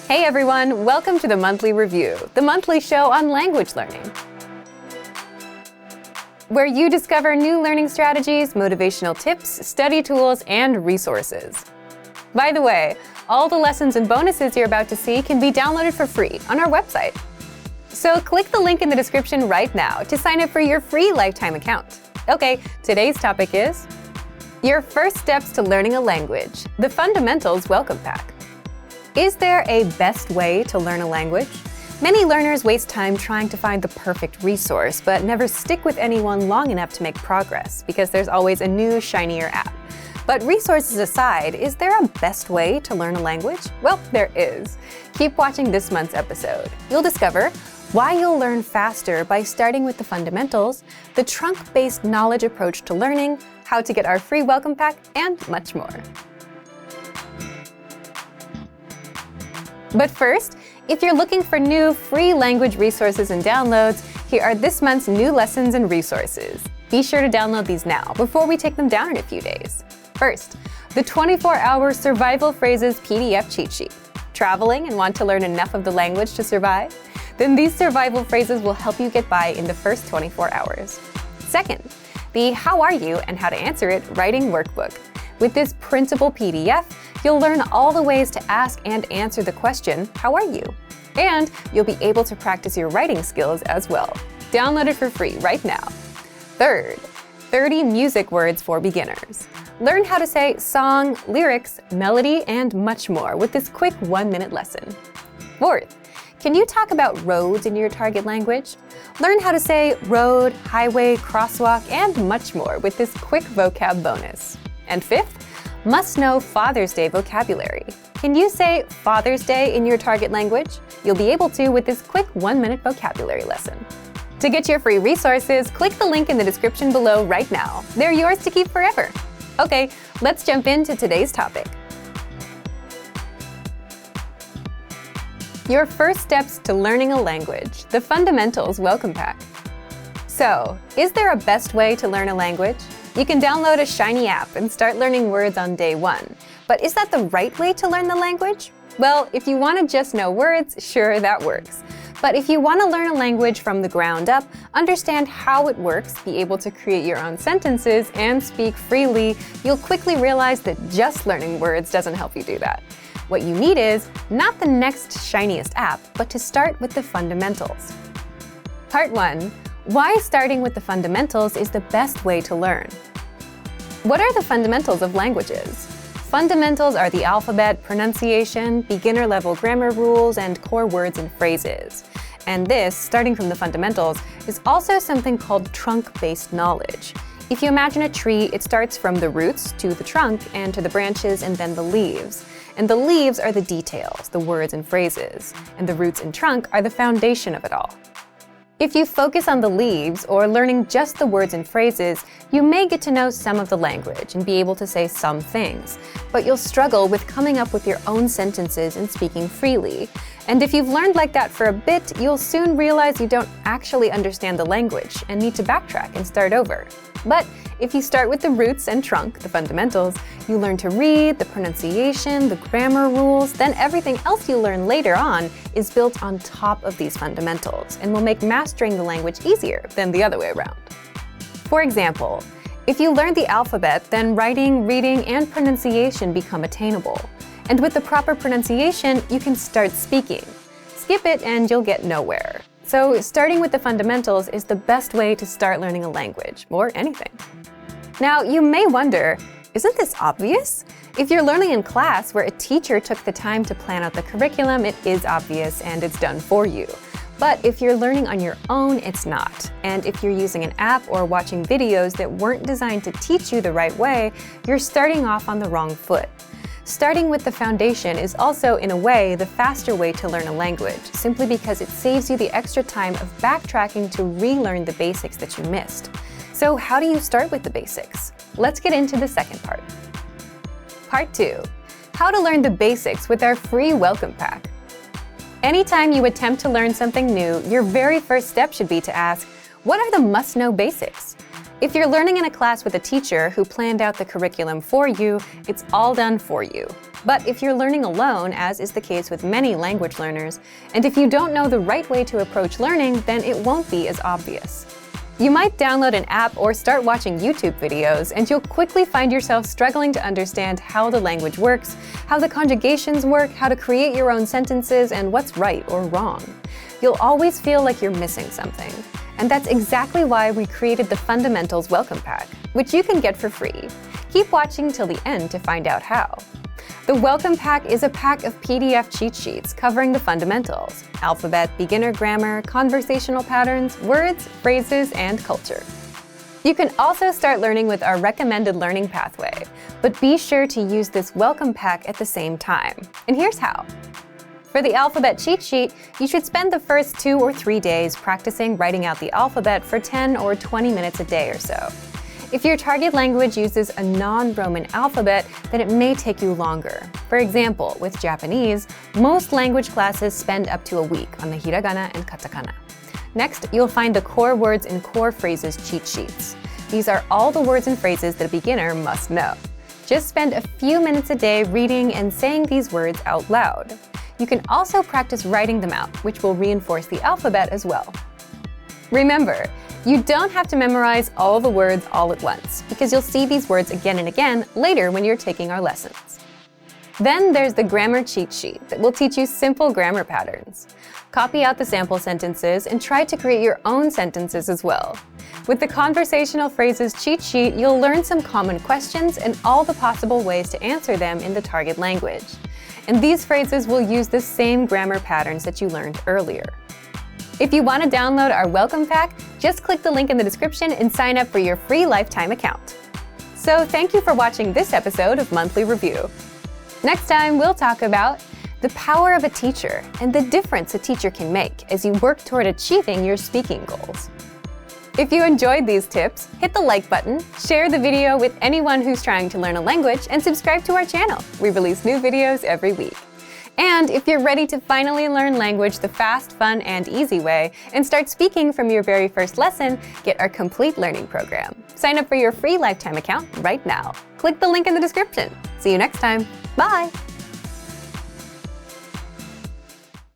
Hey everyone, welcome to the Monthly Review, the monthly show on language learning, where you discover new learning strategies, motivational tips, study tools, and resources. By the way, all the lessons and bonuses you're about to see can be downloaded for free on our website. So click the link in the description right now to sign up for your free lifetime account. Okay, today's topic is your first steps to learning a language, the Fundamentals Welcome Pack. Is there a best way to learn a language? Many learners waste time trying to find the perfect resource, but never stick with anyone long enough to make progress because there's always a new, shinier app. But resources aside, is there a best way to learn a language? Well, there is. Keep watching this month's episode. You'll discover why you'll learn faster by starting with the fundamentals, the trunk-based knowledge approach to learning, how to get our free welcome pack, and much more. But first, if you're looking for new free language resources and downloads, here are this month's new lessons and resources. Be sure to download these now before we take them down in a few days. First, the 24-hour Survival Phrases PDF cheat sheet. Traveling and want to learn enough of the language to survive? Then these survival phrases will help you get by in the first 24 hours. Second, the How Are You and How to Answer It Writing Workbook. With this printable PDF, you'll learn all the ways to ask and answer the question, how are you? And you'll be able to practice your writing skills as well. Download it for free right now. Third, 30 music words for beginners. Learn how to say song, lyrics, melody, and much more with this quick 1-minute lesson. Fourth, can you talk about roads in your target language? Learn how to say road, highway, crosswalk, and much more with this quick vocab bonus. And fifth, must-know Father's Day vocabulary. Can you say Father's Day in your target language? You'll be able to with this quick 1-minute vocabulary lesson. To get your free resources, click the link in the description below right now. They're yours to keep forever. Okay, let's jump into today's topic. Your first steps to learning a language, the Fundamentals Welcome Pack. So, is there a best way to learn a language? You can download a shiny app and start learning words on day one. But is that the right way to learn the language? Well, if you want to just know words, sure, that works. But if you want to learn a language from the ground up, understand how it works, be able to create your own sentences, and speak freely, you'll quickly realize that just learning words doesn't help you do that. What you need is not the next shiniest app, but to start with the fundamentals. Part 1. Why starting with the fundamentals is the best way to learn. What are the fundamentals of languages? Fundamentals are the alphabet, pronunciation, beginner-level grammar rules, and core words and phrases. And this, starting from the fundamentals, is also something called trunk-based knowledge. If you imagine a tree, it starts from the roots to the trunk and to the branches and then the leaves. And the leaves are the details, the words and phrases. And the roots and trunk are the foundation of it all. If you focus on the leaves or learning just the words and phrases, you may get to know some of the language and be able to say some things, but you'll struggle with coming up with your own sentences and speaking freely. And if you've learned like that for a bit, you'll soon realize you don't actually understand the language and need to backtrack and start over. But if you start with the roots and trunk, the fundamentals, you learn to read, the pronunciation, the grammar rules, then everything else you learn later on is built on top of these fundamentals and will make mastering the language easier than the other way around. For example, if you learn the alphabet, then writing, reading, and pronunciation become attainable. And with the proper pronunciation, you can start speaking. Skip it and you'll get nowhere. So starting with the fundamentals is the best way to start learning a language, or anything. Now, you may wonder, isn't this obvious? If you're learning in class where a teacher took the time to plan out the curriculum, it is obvious and it's done for you. But if you're learning on your own, it's not. And if you're using an app or watching videos that weren't designed to teach you the right way, you're starting off on the wrong foot. Starting with the foundation is also, in a way, the faster way to learn a language, simply because it saves you the extra time of backtracking to relearn the basics that you missed. So how do you start with the basics? Let's get into the second part. Part 2. How to learn the basics with our free welcome pack. Anytime you attempt to learn something new, your very first step should be to ask, what are the must-know basics? If you're learning in a class with a teacher who planned out the curriculum for you, it's all done for you. But if you're learning alone, as is the case with many language learners, and if you don't know the right way to approach learning, then it won't be as obvious. You might download an app or start watching YouTube videos, and you'll quickly find yourself struggling to understand how the language works, how the conjugations work, how to create your own sentences, and what's right or wrong. You'll always feel like you're missing something. And that's exactly why we created the Fundamentals Welcome Pack, which you can get for free. Keep watching till the end to find out how. The Welcome Pack is a pack of PDF cheat sheets covering the fundamentals: alphabet, beginner grammar, conversational patterns, words, phrases, and culture. You can also start learning with our recommended learning pathway, but be sure to use this Welcome Pack at the same time. And here's how. For the alphabet cheat sheet, you should spend the first 2 or 3 days practicing writing out the alphabet for 10 or 20 minutes a day or so. If your target language uses a non-Roman alphabet, then it may take you longer. For example, with Japanese, most language classes spend up to a week on the hiragana and katakana. Next, you'll find the core words and core phrases cheat sheets. These are all the words and phrases that a beginner must know. Just spend a few minutes a day reading and saying these words out loud. You can also practice writing them out, which will reinforce the alphabet as well. Remember, you don't have to memorize all the words all at once, because you'll see these words again and again later when you're taking our lessons. Then there's the grammar cheat sheet that will teach you simple grammar patterns. Copy out the sample sentences and try to create your own sentences as well. With the conversational phrases cheat sheet, you'll learn some common questions and all the possible ways to answer them in the target language. And these phrases will use the same grammar patterns that you learned earlier. If you want to download our Welcome Pack, just click the link in the description and sign up for your free lifetime account. So thank you for watching this episode of Monthly Review. Next time, we'll talk about the power of a teacher and the difference a teacher can make as you work toward achieving your speaking goals. If you enjoyed these tips, hit the like button, share the video with anyone who's trying to learn a language, and subscribe to our channel. We release new videos every week. And if you're ready to finally learn language the fast, fun, and easy way, and start speaking from your very first lesson, get our complete learning program. Sign up for your free lifetime account right now. Click the link in the description. See you next time. Bye!